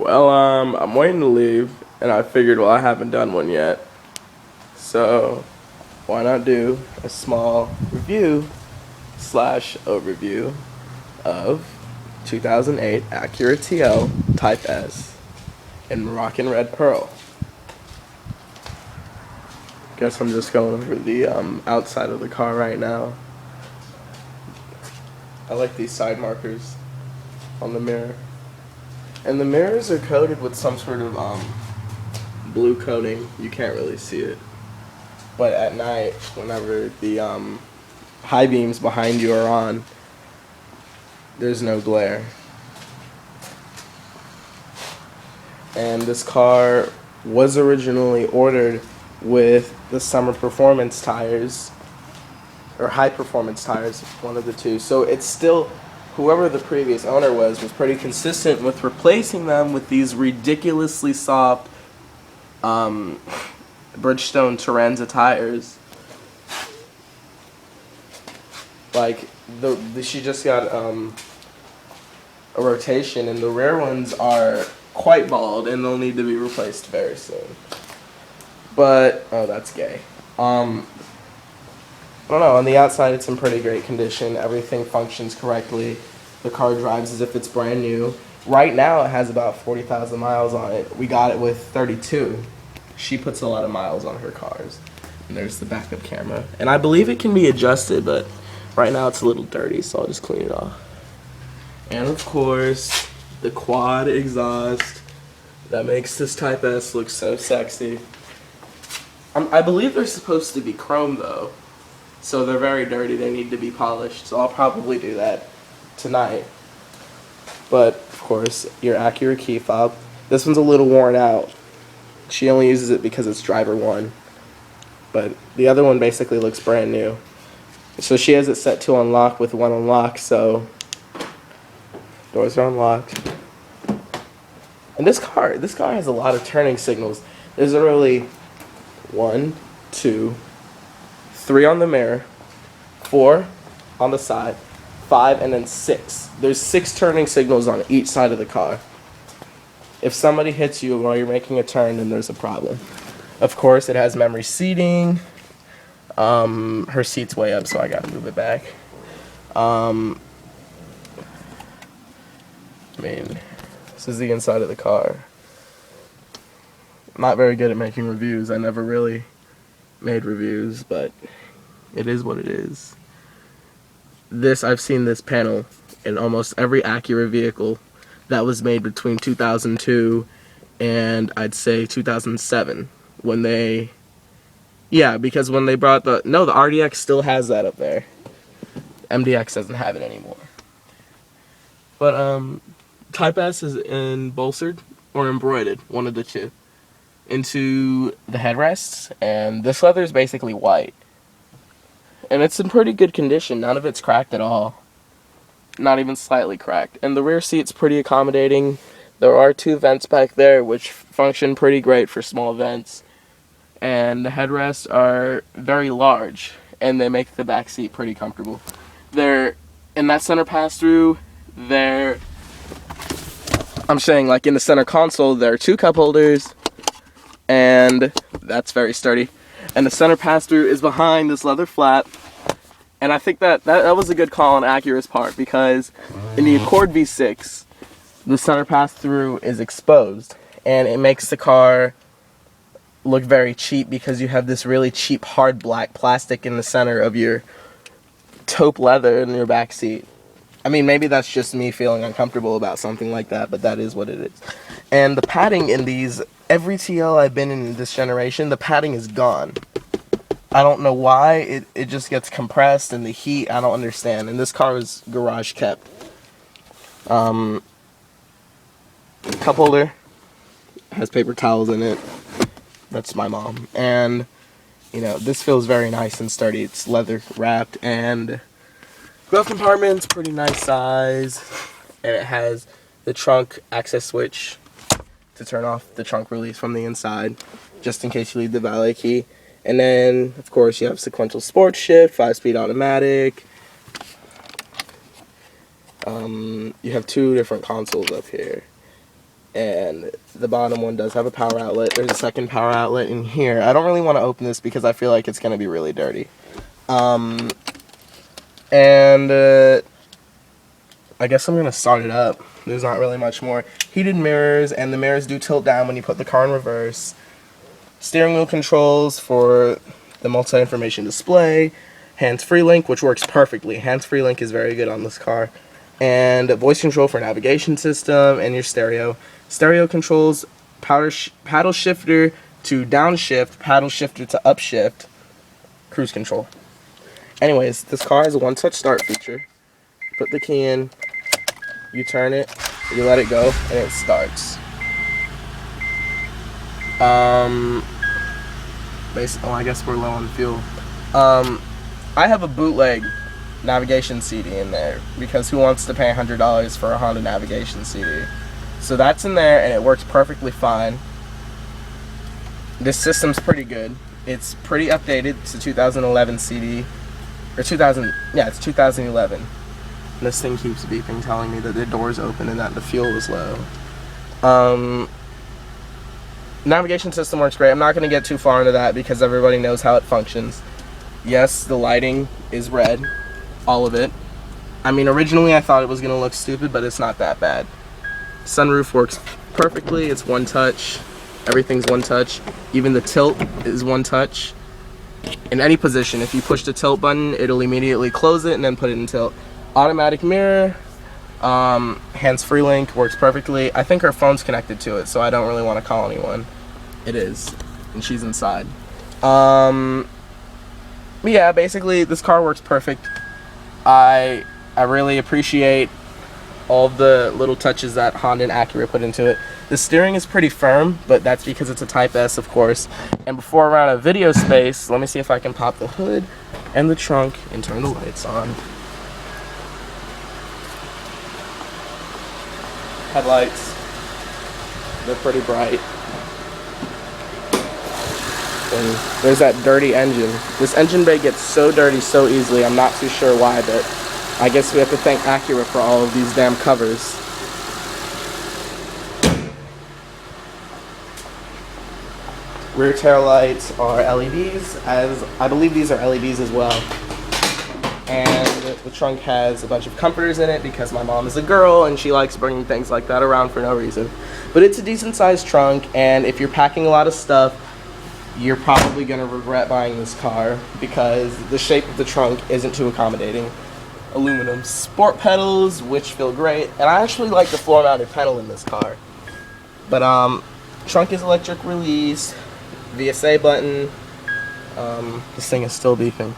Well, I'm waiting to leave, and I figured, well, I haven't done one yet, so why not do a small review slash overview of 2008 Acura TL Type S in Moroccan Red Pearl. Guess I'm just going over the outside of the car right now. I like these side markers on the mirror. And the mirrors are coated with some sort of blue coating. You can't really see it. But at night, whenever the high beams behind you are on, there's no glare. And this car was originally ordered with the summer performance tires, or high performance tires, one of the two. So it's still, whoever the previous owner was pretty consistent with replacing them with these ridiculously soft Bridgestone Turanza tires. Like she just got a rotation, and the rear ones are quite bald, and they'll need to be replaced very soon. But that's gay. I don't know, on the outside it's in pretty great condition. Everything functions correctly. The car drives as if it's brand new. Right now it has about 40,000 miles on it. We got it with 32. She puts a lot of miles on her cars. And there's the backup camera. And I believe it can be adjusted, but right now it's a little dirty, so I'll just clean it off. And of course, the quad exhaust that makes this Type S look so sexy. I believe they're supposed to be chrome though. So they're very dirty, they need to be polished. So I'll probably do that tonight. But, of course, your Acura key fob. This one's a little worn out. She only uses it because it's driver one. But the other one basically looks brand new. So she has it set to unlock with one unlock, so doors are unlocked. And this car has a lot of turning signals. There's literally 1, 2, 3 on the mirror, 4 on the side, 5, and then 6. There's 6 turning signals on each side of the car. If somebody hits you while you're making a turn, then there's a problem. Of course, it has memory seating. Her seat's way up, so I gotta move it back. This is the inside of the car. I'm not very good at making reviews. I never really made reviews, but it is what it is. I've seen this panel in almost every Acura vehicle that was made between 2002 and I'd say 2007 because when they brought the RDX still has that up there. MDX doesn't have it anymore. But Type S is embolstered or embroidered, one of the two, into the headrests, and this leather is basically white. And it's in pretty good condition. None of it's cracked at all. Not even slightly cracked. And the rear seat's pretty accommodating. There are 2 vents back there, which function pretty great for small vents. And the headrests are very large, and they make the back seat pretty comfortable. In that center pass-through, I'm saying, like in the center console, there are 2 cup holders, and that's very sturdy. And the center pass-through is behind this leather flap. And I think that was a good call on Acura's part, because in the Accord V6, the center pass-through is exposed. And it makes the car look very cheap because you have this really cheap hard black plastic in the center of your taupe leather in your back seat. I mean, maybe that's just me feeling uncomfortable about something like that, but that is what it is. And the padding in these, every TL I've been in this generation, the padding is gone. I don't know why, it just gets compressed, and the heat, I don't understand. And this car was garage kept. Cup holder has paper towels in it. That's my mom. And, this feels very nice and sturdy. It's leather wrapped, and glove compartment's pretty nice size, and it has the trunk access switch to turn off the trunk release from the inside, just in case you leave the valet key. And then, of course, you have sequential sports shift, 5-speed automatic. You have 2 different consoles up here. and the bottom one does have a power outlet. There's a second power outlet in here. I don't really want to open this because I feel like it's going to be really dirty. I guess I'm going to start it up. There's not really much more. Heated mirrors, and the mirrors do tilt down when you put the car in reverse. Steering wheel controls for the multi-information display. Hands-free link, which works perfectly. Hands-free link is very good on this car. And voice control for navigation system and your stereo. Stereo controls, paddle shifter to downshift, paddle shifter to upshift, cruise control. Anyways, this car has a one-touch start feature. Put the key in, you turn it, you let it go, and it starts. I guess we're low on fuel. I have a bootleg navigation CD in there because who wants to pay $100 for a Honda navigation CD? So that's in there and it works perfectly fine. This system's pretty good. It's pretty updated. It's a 2011 CD, or it's 2011. And this thing keeps beeping, telling me that the door's open and that the fuel is low. Navigation system works great. I'm not going to get too far into that because everybody knows how it functions. Yes, the lighting is red, all of it. I mean, originally I thought it was going to look stupid, but it's not that bad. Sunroof works perfectly. It's one touch. Everything's one touch. Even the tilt is one touch. In any position, if you push the tilt button, it'll immediately close it and then put it in tilt. Automatic mirror, hands-free link, works perfectly. I think her phone's connected to it, so I don't really want to call anyone. It is, and she's inside. Yeah, basically this car works perfect. I really appreciate all of the little touches that Honda and Acura put into it. The steering is pretty firm, but that's because it's a Type S, of course. And before we're out of video space, let me see if I can pop the hood and the trunk and turn the lights on. Headlights, they're pretty bright. And there's that dirty engine. This engine bay gets so dirty so easily, I'm not too sure why, but I guess we have to thank Acura for all of these damn covers. Rear tail lights are LEDs, as I believe these are LEDs as well. And the trunk has a bunch of comforters in it because my mom is a girl and she likes bringing things like that around for no reason. But it's a decent sized trunk, and if you're packing a lot of stuff, you're probably going to regret buying this car because the shape of the trunk isn't too accommodating. Aluminum sport pedals, which feel great, and I actually like the floor mounted pedal in this car. But trunk is electric release, VSA button. This thing is still beeping.